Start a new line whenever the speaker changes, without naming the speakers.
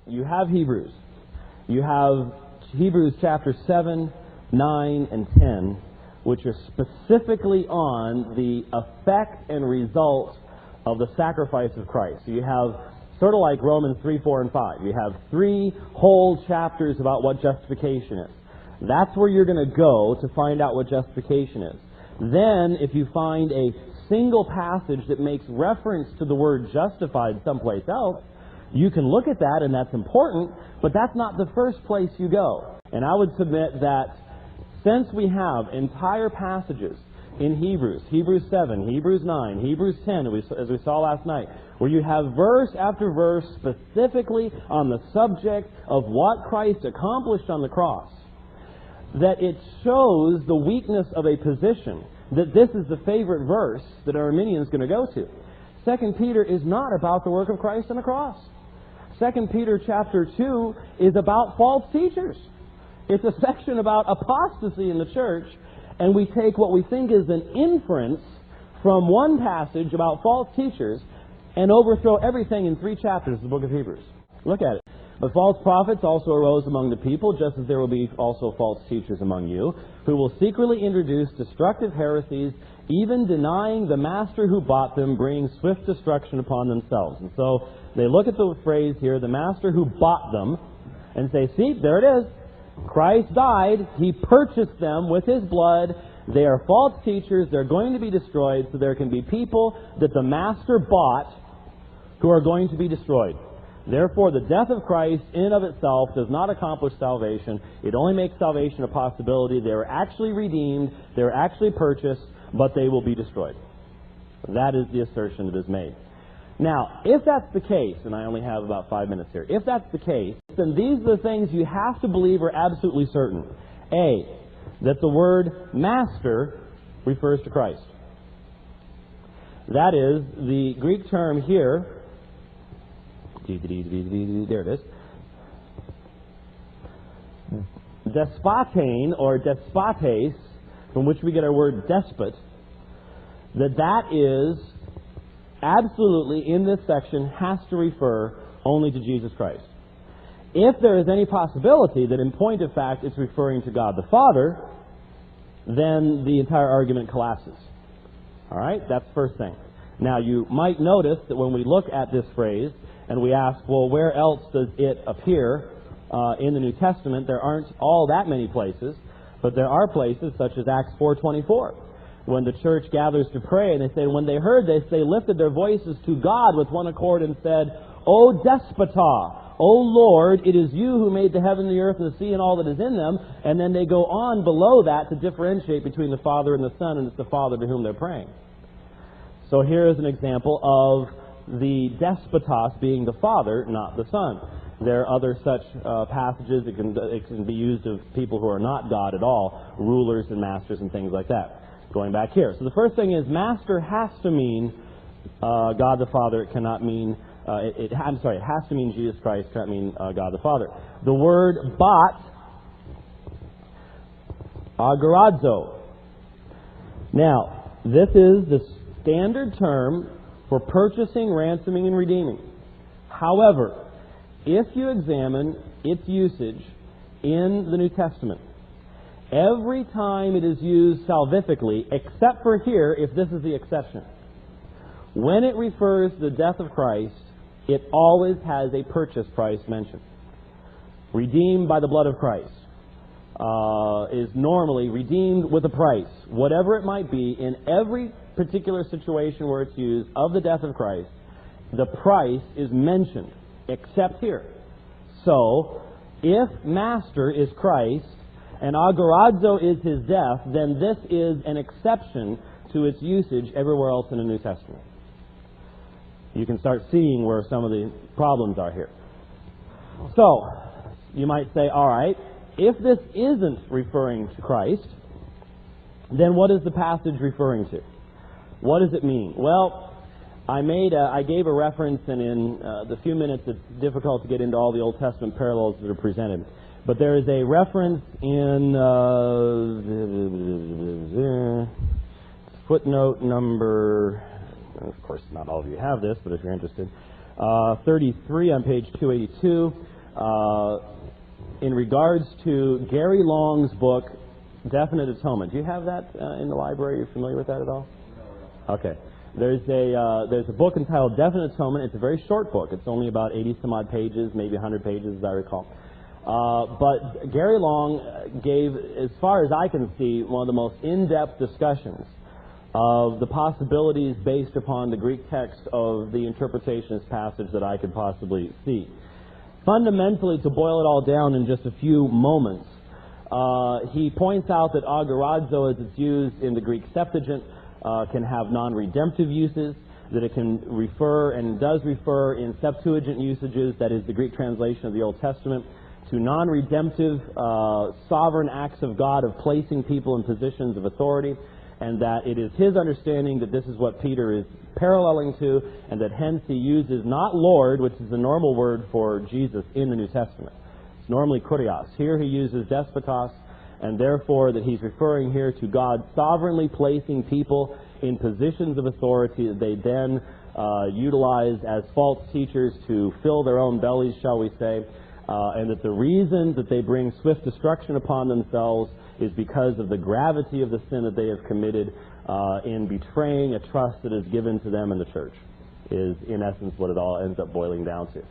you have Hebrews. You have Hebrews chapter 7, 9, and 10, which are specifically on the effect and result of the sacrifice of Christ. So you have sort of like Romans 3, 4, and 5. You have 3 whole chapters about what justification is. That's where you're going to go to find out what justification is. Then, if you find a single passage that makes reference to the word justified someplace else, you can look at that, and that's important, but that's not the first place you go. And I would submit that since we have entire passages in Hebrews 7, Hebrews 9, Hebrews 10, as we saw last night, where you have verse after verse specifically on the subject of what Christ accomplished on the cross, that it shows the weakness of a position that this is the favorite verse that our Arminian is going to go to. 2 Peter is not about the work of Christ on the cross. 2 Peter chapter 2 is about false teachers. It's a section about apostasy in the church, and we take what we think is an inference from one passage about false teachers and overthrow everything in 3 chapters of the book of Hebrews. Look at it. But false prophets also arose among the people, just as there will be also false teachers among you, who will secretly introduce destructive heresies, even denying the master who bought them, bringing swift destruction upon themselves. And so they look at the phrase here, the master who bought them, and say, see, there it is. Christ died. He purchased them with His blood. They are false teachers. They're going to be destroyed. So there can be people that the master bought who are going to be destroyed. Therefore, the death of Christ in and of itself does not accomplish salvation. It only makes salvation a possibility. They were actually redeemed. They were actually purchased, but they will be destroyed. That is the assertion that is made. Now, if that's the case, and I only have about 5 minutes here, if that's the case, then these are the things you have to believe are absolutely certain. A, that the word master refers to Christ. That is, the Greek term here, there it is, despotein or despotes, from which we get our word despot, that is absolutely in this section has to refer only to Jesus Christ. If there is any possibility that in point of fact it's referring to God the Father, then the entire argument collapses. All right? That's the first thing. Now, you might notice that when we look at this phrase and we ask, well, where else does it appear in the New Testament? There aren't all that many places, but there are places such as Acts 4:24. When the church gathers to pray, and they say, when they heard this, they lifted their voices to God with one accord and said, O despota, O Lord, it is you who made the heaven, the earth, and the sea, and all that is in them. And then they go on below that to differentiate between the Father and the Son, and it's the Father to whom they're praying. So here is an example of the despotos being the Father, not the Son. There are other such passages. It can be used of people who are not God at all, rulers and masters and things like that. Going back here. So the first thing is master has to mean God the Father. It cannot mean, it has to mean Jesus Christ. It cannot mean God the Father. The word bought, agorazo. Now, this is the standard term for purchasing, ransoming, and redeeming. However, if you examine its usage in the New Testament, every time it is used salvifically, except for here, if this is the exception, when it refers to the death of Christ, it always has a purchase price mentioned. Redeemed by the blood of Christ is normally redeemed with a price. Whatever it might be, in every particular situation where it's used of the death of Christ, the price is mentioned, except here. So, if master is Christ, and agorazo is His death, then this is an exception to its usage everywhere else in the New Testament. You can start seeing where some of the problems are here. So, you might say, all right, if this isn't referring to Christ, then what is the passage referring to? What does it mean? Well, I gave a reference, and in the few minutes it's difficult to get into all the Old Testament parallels that are presented. But there is a reference in footnote number, of course not all of you have this, but if you're interested, 33 on page 282, in regards to Gary Long's book, Definite Atonement. Do you have that in the library? Are you familiar with that at all? Okay. There's a book entitled Definite Atonement. It's a very short book. It's only about 80-some-odd pages, maybe 100 pages, as I recall. But Gary Long gave, as far as I can see, one of the most in-depth discussions of the possibilities based upon the Greek text of the interpretation of this passage that I could possibly see. Fundamentally, to boil it all down in just a few moments, he points out that agorazo, as it's used in the Greek Septuagint, can have non-redemptive uses, that it can refer, and does refer in Septuagint usages, that is the Greek translation of the Old Testament, to non-redemptive sovereign acts of God of placing people in positions of authority, and that it is his understanding that this is what Peter is paralleling to, and that hence he uses not Lord, which is the normal word for Jesus in the New Testament. It's normally kurios. Here he uses despotos, and therefore that he's referring here to God sovereignly placing people in positions of authority that they then utilize as false teachers to fill their own bellies, shall we say, and that the reason that they bring swift destruction upon themselves is because of the gravity of the sin that they have committed in betraying a trust that is given to them in the church, is in essence what it all ends up boiling down to.